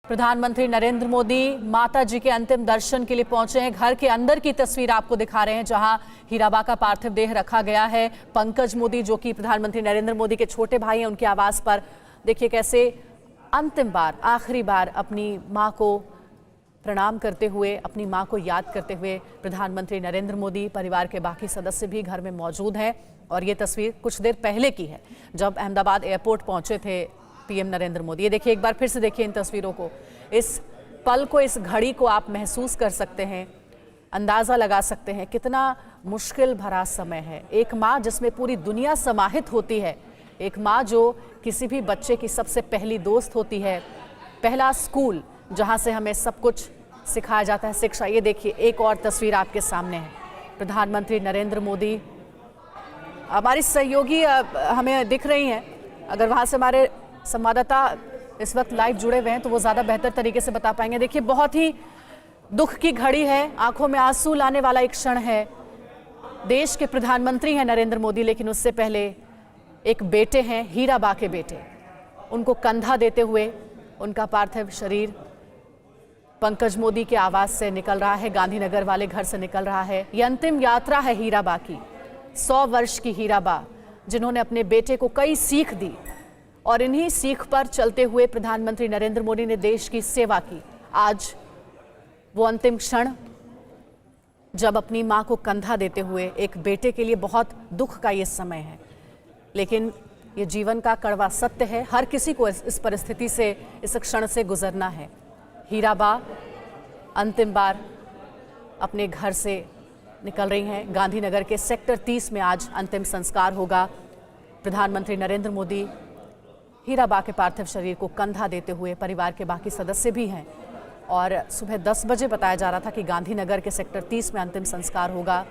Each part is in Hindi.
प्रधानमंत्री नरेंद्र मोदी माता जी के अंतिम दर्शन के लिए पहुंचे हैं। घर के अंदर की तस्वीर आपको दिखा रहे हैं जहां हीराबा का पार्थिव देह रखा गया है। पंकज मोदी जो कि प्रधानमंत्री नरेंद्र मोदी के छोटे भाई हैं, उनके आवास पर देखिए कैसे अंतिम बार आखिरी बार अपनी मां को प्रणाम करते हुए, अपनी मां को याद करते हुए प्रधानमंत्री नरेंद्र मोदी, परिवार के बाकी सदस्य भी घर में मौजूद हैं। और ये तस्वीर कुछ देर पहले की है जब अहमदाबाद एयरपोर्ट पहुंचे थे पीएम नरेंद्र मोदी। ये देखिए, एक बार फिर से देखिए इन तस्वीरों को, इस पल को, इस घड़ी को आप महसूस कर सकते हैं, अंदाज़ा लगा सकते हैं कितना मुश्किल भरा समय है। एक माँ जिसमें पूरी दुनिया समाहित होती है, एक माँ जो किसी भी बच्चे की सबसे पहली दोस्त होती है, पहला स्कूल जहाँ से हमें सब कुछ सिखाया जाता है, शिक्षा। ये देखिए एक और तस्वीर आपके सामने है, प्रधानमंत्री नरेंद्र मोदी, हमारी सहयोगी हमें दिख रही हैं, अगर वहाँ से हमारे संवाददाता इस वक्त लाइव जुड़े हुए हैं तो वो ज़्यादा बेहतर तरीके से बता पाएंगे। देखिए बहुत ही दुख की घड़ी है, आंखों में आंसू लाने वाला एक क्षण है। देश के प्रधानमंत्री हैं नरेंद्र मोदी, लेकिन उससे पहले एक बेटे हैं, हीराबा के बेटे, उनको कंधा देते हुए उनका पार्थिव शरीर पंकज मोदी के आवास से निकल रहा है, गांधीनगर वाले घर से निकल रहा है। ये अंतिम यात्रा है हीराबा की, 100 वर्ष की हीराबा, जिन्होंने अपने बेटे को कई सीख दी और इन्हीं सीख पर चलते हुए प्रधानमंत्री नरेंद्र मोदी ने देश की सेवा की। आज वो अंतिम क्षण जब अपनी मां को कंधा देते हुए, एक बेटे के लिए बहुत दुख का ये समय है, लेकिन ये जीवन का कड़वा सत्य है। हर किसी को इस परिस्थिति से, इस क्षण से गुजरना है। हीराबा अंतिम बार अपने घर से निकल रही हैं। गांधीनगर के सेक्टर 30 में आज अंतिम संस्कार होगा। प्रधानमंत्री नरेंद्र मोदी हीराबा के पार्थिव शरीर को कंधा देते हुए, परिवार के बाकी सदस्य भी हैं, और सुबह 10 बजे बताया जा रहा था कि गांधीनगर के सेक्टर 30 में अंतिम संस्कार होगा।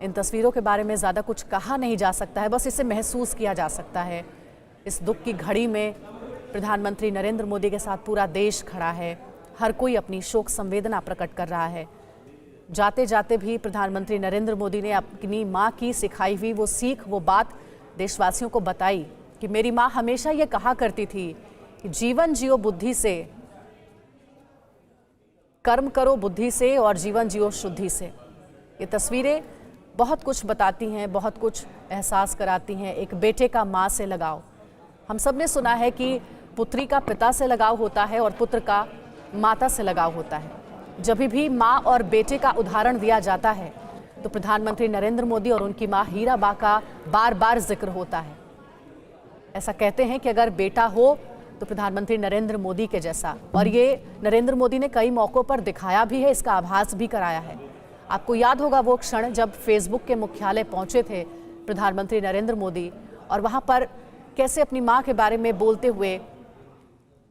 इन तस्वीरों के बारे में ज़्यादा कुछ कहा नहीं जा सकता है, बस इसे महसूस किया जा सकता है। इस दुख की घड़ी में प्रधानमंत्री नरेंद्र मोदी के साथ पूरा देश खड़ा है, हर कोई अपनी शोक संवेदना प्रकट कर रहा है। जाते जाते भी प्रधानमंत्री नरेंद्र मोदी ने अपनी माँ की सिखाई हुई वो सीख, वो बात देशवासियों को बताई कि मेरी माँ हमेशा ये कहा करती थी कि जीवन जियो बुद्धि से, कर्म करो बुद्धि से और जीवन जियो शुद्धि से। ये तस्वीरें बहुत कुछ बताती हैं, बहुत कुछ एहसास कराती हैं। एक बेटे का माँ से लगाव, हम सब ने सुना है कि पुत्री का पिता से लगाव होता है और पुत्र का माता से लगाव होता है। जब भी माँ और बेटे का उदाहरण दिया जाता है तो प्रधानमंत्री नरेंद्र मोदी और उनकी माँ हीराबा का बार बार जिक्र होता है। ऐसा कहते हैं कि अगर बेटा हो तो प्रधानमंत्री नरेंद्र मोदी के जैसा, और ये नरेंद्र मोदी ने कई मौक़ों पर दिखाया भी है, इसका आभास भी कराया है। आपको याद होगा वो क्षण जब फेसबुक के मुख्यालय पहुंचे थे प्रधानमंत्री नरेंद्र मोदी, और वहां पर कैसे अपनी मां के बारे में बोलते हुए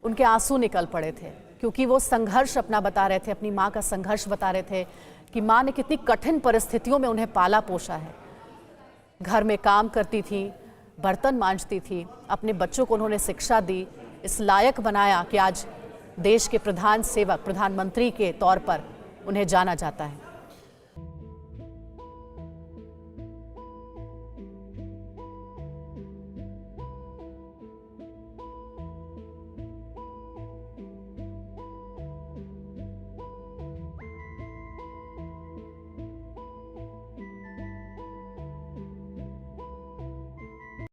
उनके आंसू निकल पड़े थे, क्योंकि वो संघर्ष अपना बता रहे थे, अपनी मां का संघर्ष बता रहे थे कि मां ने कितनी कठिन परिस्थितियों में उन्हें पाला पोसा है। घर में काम करती थी, बर्तन मांजती थी, अपने बच्चों को उन्होंने शिक्षा दी, इस लायक बनाया कि आज देश के प्रधान सेवक, प्रधानमंत्री के तौर पर उन्हें जाना जाता है।